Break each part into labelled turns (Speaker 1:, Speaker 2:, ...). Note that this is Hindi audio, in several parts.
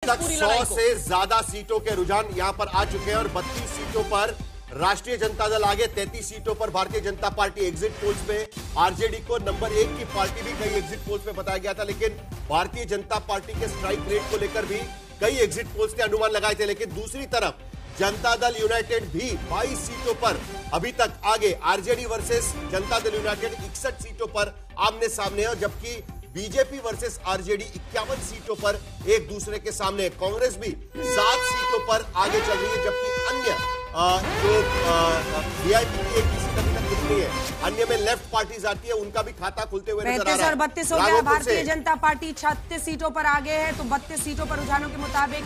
Speaker 1: तक 100 से ज्यादा सीटों के रुझान यहां पर आ चुके हैं और 32 सीटों पर राष्ट्रीय जनता दल आगे, 33 सीटों पर Bharatiya Janata party. Exit polls में आरजेडी को नंबर 1 की पार्टी भी कई एग्जिट पोल्स में बताया गया था, लेकिन भारतीय जनता पार्टी के स्ट्राइक रेट को लेकर भी कई एग्जिट पोल्स ने अनुमान लगाए थे। लेकिन दूसरी तरफ जनता दल यूनाइटेड भी 22 सीटों पर अभी तक आगे। RJD versus Janata Dal United 61 सीटों पर आमने सामने है, जबकि बीजेपी वर्सेस आरजेडी 51 सीटों पर एक दूसरे के सामने। कांग्रेस भी 7 सीटों पर आगे चल रही है, जबकि अन्य जो वीआईपी की एक सीट अभी तक दिख रही है, अन्य में लेफ्ट पार्टीज आती है, उनका भी खाता खुलते हुए नजर आ रहा है।
Speaker 2: 32 हो गया। भारतीय जनता पार्टी 36 सीटों पर आगे है, तो 32 सीटों पर रुझानों के मुताबिक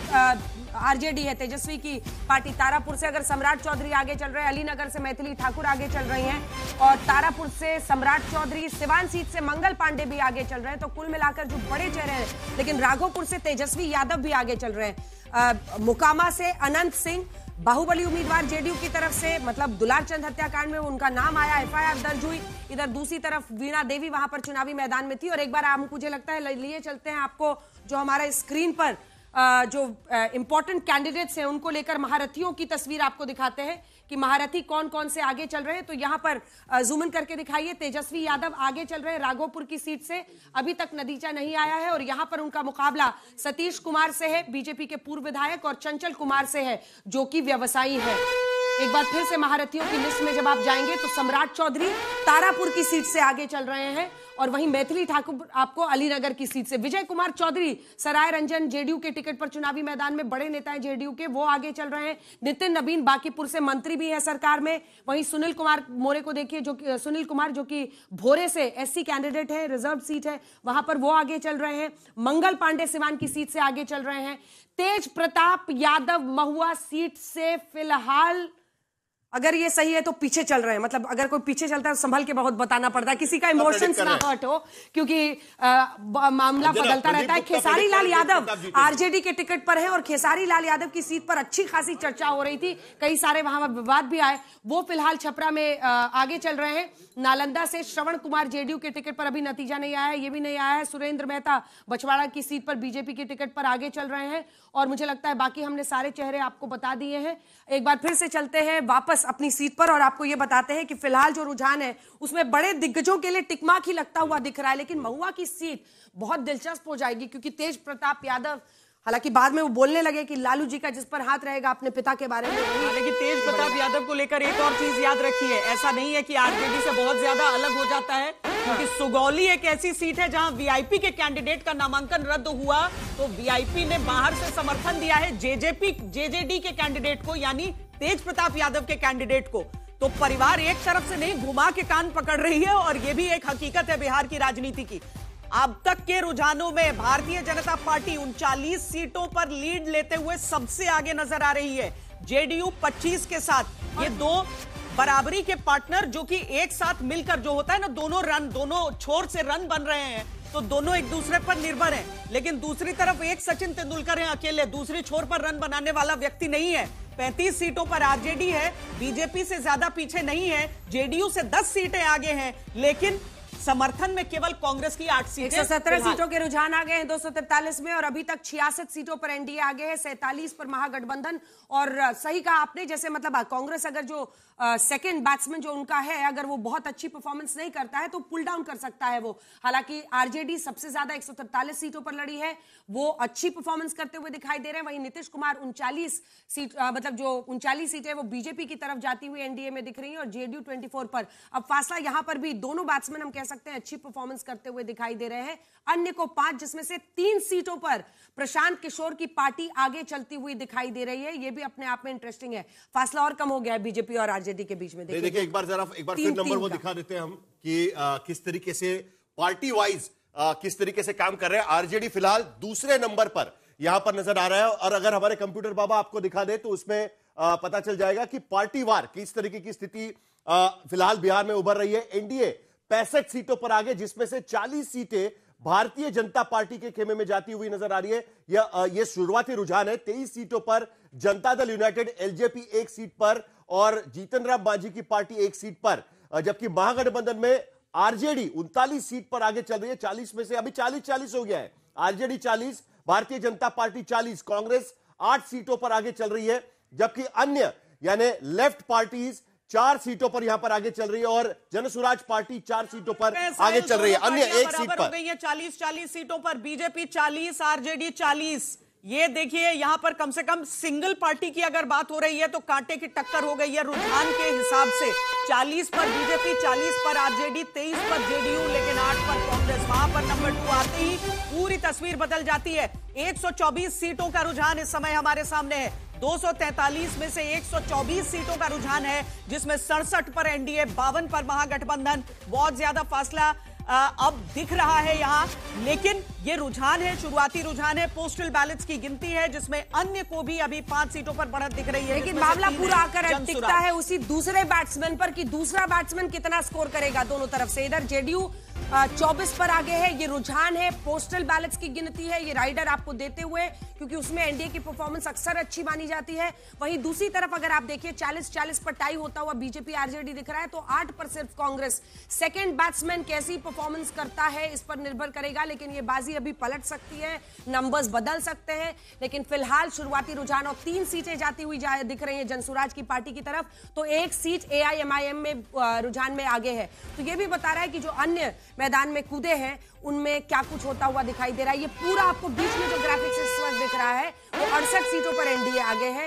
Speaker 2: आरजेडी है। तेजस्वी की पार्टी तारापुर से अगर सम्राट चौधरी आगे चल रहे हैं, अलीनगर से मैथिली ठाकुर आगे चल रही हैं, और तारापुर से सम्राट चौधरी, सिवान सीट से मंगल पांडे भी आगे चल रहे हैं। तो कुल मिलाकर जो बड़े चेहरे हैं, लेकिन राघोपुर से तेजस्वी यादव भी आगे चल रहे हैं। मोकामा से अनंत सिंह, बाहुबली उम्मीदवार जेडीयू की तरफ से, मतलब दुलारचंद हत्याकांड में उनका नाम आया, एफआईआर दर्ज हुई। इधर दूसरी तरफ वीणा देवी वहां पर चुनावी मैदान में थी। और एक बार आप, मुझे लगता है लिए चलते हैं आपको जो हमारा स्क्रीन पर जो इंपॉर्टेंट कैंडिडेट्स हैं उनको लेकर महारथियों की तस्वीर आपको दिखाते हैं कि महारथी कौन कौन से आगे चल रहे हैं। तो यहां पर जूम इन करके दिखाइए। तेजस्वी यादव आगे चल रहे हैं राघोपुर की सीट से, अभी तक नतीजा नहीं आया है, और यहां पर उनका मुकाबला सतीश कुमार से है, बीजेपी के पूर्व विधायक, और चंचल कुमार से है जो कि व्यवसायी है। एक बार फिर से महारथियों की लिस्ट में जब आप जाएंगे तो सम्राट चौधरी तारापुर की सीट से आगे चल रहे हैं, और वहीं मैथिली ठाकुर आपको अलीनगर की सीट से। विजय कुमार चौधरी सराय रंजन जेडीयू के टिकट पर चुनावी मैदान में, बड़े नेता हैं जेडीयू के, वो आगे चल रहे हैं। नितिन नवीन बांकीपुर से मंत्री भी है सरकार में। वहीं सुनील कुमार मोरे को देखिए, जो सुनील कुमार जो कि भोरे से एससी कैंडिडेट है, रिजर्व सीट है, वहां पर वो आगे चल रहे हैं। मंगल पांडे सिवान की सीट से आगे चल रहे हैं। तेज प्रताप यादव महुआ सीट से फिलहाल, अगर ये सही है तो पीछे चल रहे हैं, मतलब अगर कोई पीछे चलता है तो संभल के बहुत बताना पड़ता है, किसी का इमोशंस ना हर्ट हो, क्योंकि मामला बदलता रहता है। खेसारी लाल यादव आरजेडी के टिकट पर है, और खेसारी लाल यादव की सीट पर अच्छी खासी चर्चा हो रही थी, कई सारे वहां विवाद भी आए। वो फिलहाल छपरा में आगे चल रहे हैं। नालंदा से श्रवण कुमार जेडीयू के टिकट पर अभी नतीजा नहीं आया है, ये भी नहीं आया है। सुरेंद्र मेहता बछवाड़ा की सीट पर बीजेपी के टिकट पर आगे चल रहे हैं। और मुझे लगता है बाकी हमने सारे चेहरे आपको बता दिए हैं। एक बार फिर से चलते हैं वापस अपनी सीट पर, और आपको ये बताते हैं कि फिलहाल जो रुझान है उसमें बड़े दिग्गजों के लिए टिकमार्क ही लगता हुआ दिख रहा है। लेकिन महुआ की सीट बहुत दिलचस्प हो जाएगी, क्योंकि तेज प्रताप यादव, हालांकि बाद में वो बोलने लगे कि लालू जी का जिस पर हाथ रहेगा अपने पिता के बारे में।
Speaker 3: लेकिन तेज प्रताप यादव को लेकर एक और चीज याद रखिए, ऐसा नहीं है कि आरजेडी से बहुत ज्यादा अलग हो जाता है, क्योंकि सुगौली एक ऐसी सीट है जहां वीआईपी के कैंडिडेट का नामांकन रद्द हुआ, तो वीआईपी ने बाहर से समर्थन दिया है जेजेडी के कैंडिडेट को, यानी तेज प्रताप यादव के कैंडिडेट को। तो परिवार एक तरफ से नहीं, घुमा के कान पकड़ रही है, और यह भी एक हकीकत है बिहार की राजनीति की। अब तक के रुझानों में भारतीय जनता पार्टी 39 सीटों पर लीड लेते हुए सबसे आगे नजर आ रही है, जेडीयू 25 के साथ। ये दो बराबरी के पार्टनर जो कि एक साथ मिलकर, जो होता है ना, दोनों छोर से रन बन रहे हैं, तो दोनों एक दूसरे पर निर्भर हैं। लेकिन दूसरी तरफ एक सचिन तेंदुलकर हैं अकेले, दूसरी छोर पर रन बनाने वाला व्यक्ति नहीं है। 35 सीटों पर आरजेडी है, बीजेपी से ज्यादा पीछे नहीं है, जेडीयू से 10 सीटें आगे हैं, लेकिन समर्थन में केवल कांग्रेस की 8 सीटें।
Speaker 2: 117 सीटों के रुझान आ गए हैं 243 में, और अभी तक 66 सीटों पर एनडीए आगे है, 47 पर महागठबंधन। और सही कहा आपने, जैसे मतलब कांग्रेस अगर जो सेकंड बैट्समैन जो उनका है, अगर वो बहुत अच्छी परफॉर्मेंस नहीं करता है तो पुल डाउन कर सकता है वो। हालांकि आरजेडी सबसे ज्यादा 143 सीटों पर लड़ी है, वो अच्छी परफॉर्मेंस करते हुए दिखाई दे रहे हैं। वहीं नीतीश कुमार 39 सीट, मतलब जो 39 सीटें वो बीजेपी की तरफ जाती हुई एनडीए में दिख रही है, और जेडीयू 24 पर। अब फासला यहां पर भी दोनों बैट्समैन हम कह सकते हैं अच्छी परफॉर्मेंस करते हुए दिखाई दे रहे हैं। अन्य को 5, जिसमें से 3 सीटों पर प्रशांत किशोर की पार्टी आगे चलती हुई दिखाई दे रही है। यह भी अपने आप में इंटरेस्टिंग है। फासला और कम हो गया है बीजेपी और आरजेडी के बीच में।
Speaker 1: देखिए एक बार फिर नंबर वो दिखा देते हैं हम कि किस तरीके से पार्टी वाइज किस तरीके से काम कर रहे हैं। आरजेडी फिलहाल दूसरे नंबर पर यहां पर नजर आ रहा है, और अगर हमारे कंप्यूटर बाबा आपको दिखा दे तो उसमें पता चल जाएगा कि पार्टीवार किस तरीके की स्थिति फिलहाल बिहार में उभर रही है। एनडीए 65 सीटों पर आगे, जिसमें से 40 सीटें भारतीय जनता पार्टी के खेमे में जाती हुई नजर आ रही है। यह शुरुआती रुझान है। 23 सीटों पर Janata Dal United, LJP 1 seat पर, और जीतन राम मांझी की पार्टी 1 सीट पर, जबकि महागठबंधन में आरजेडी 39 सीट पर आगे चल रही है। 40 में से अभी 40-40 हो गया है। आरजेडी 40, भारतीय जनता पार्टी 40, कांग्रेस 8 सीटों पर आगे चल रही है, जबकि अन्य यानी लेफ्ट पार्टीज 4 सीटों पर यहां पर आगे चल रही है और जनसुराज पार्टी 4 सीटों पर आगे चल रही है, अन्य 1 सीट पर।
Speaker 3: 40 सीटों पर बीजेपी 40, आरजेडी 40। ये देखिए यहां पर कम से कम सिंगल पार्टी की अगर बात हो रही है तो कांटे की टक्कर हो गई है रुझान के हिसाब से। 40 पर बीजेपी, 40 पर आरजेडी, 23 पर जेडीयू, लेकिन 8 पर कांग्रेस। वहां पर नंबर 2 आते ही पूरी तस्वीर बदल जाती है। 124 सीटों का रुझान इस समय हमारे सामने है। 243 में से 124 सीटों का रुझान है, जिसमें 67 पर एनडीए, 52 पर महागठबंधन। बहुत ज्यादा फासला अब दिख रहा है यहां, लेकिन ये रुझान है, शुरुआती रुझान है। पोस्टल बैलेट्स की गिनती है जिसमें अन्य को भी अभी 5 सीटों पर बढ़त दिख रही है,
Speaker 2: लेकिन मामला पूरा आकर टिकता है उसी दूसरे बैट्समैन पर कि दूसरा बैट्समैन कितना स्कोर करेगा दोनों तरफ से। इधर जेडीयू 24 पर आगे है, ये रुझान है, पोस्टल बैलेट्स की गिनती है, ये राइडर आपको देते हुए, क्योंकि उसमें एनडीए की परफॉर्मेंस अक्सर अच्छी मानी जाती है। वहीं दूसरी तरफ अगर आप देखिए 40-40 पर टाई होता हुआ बीजेपी आरजेडी दिख रहा है, तो 8 पर सिर्फ कांग्रेस। सेकंड बैट्समैन कैसी परफॉर्मेंस करता है इस पर निर्भर करेगा, लेकिन ये बाजी अभी पलट सकती है, नंबर्स बदल सकते हैं। लेकिन फिलहाल शुरुआती रुझान और 3 सीटें जाती हुई दिख रही है जनसुराज की पार्टी की तरफ, तो 1 सीट एआईएमआईएम में रुझान में आगे है। तो ये भी बता रहा है कि जो अन्य मैदान में कूदे हैं उनमें क्या कुछ होता हुआ दिखाई दे रहा है। ये पूरा आपको बीच में जो ग्राफिक्स इस वक्त दिख रहा है वो 68 सीटों पर एनडीए आगे है।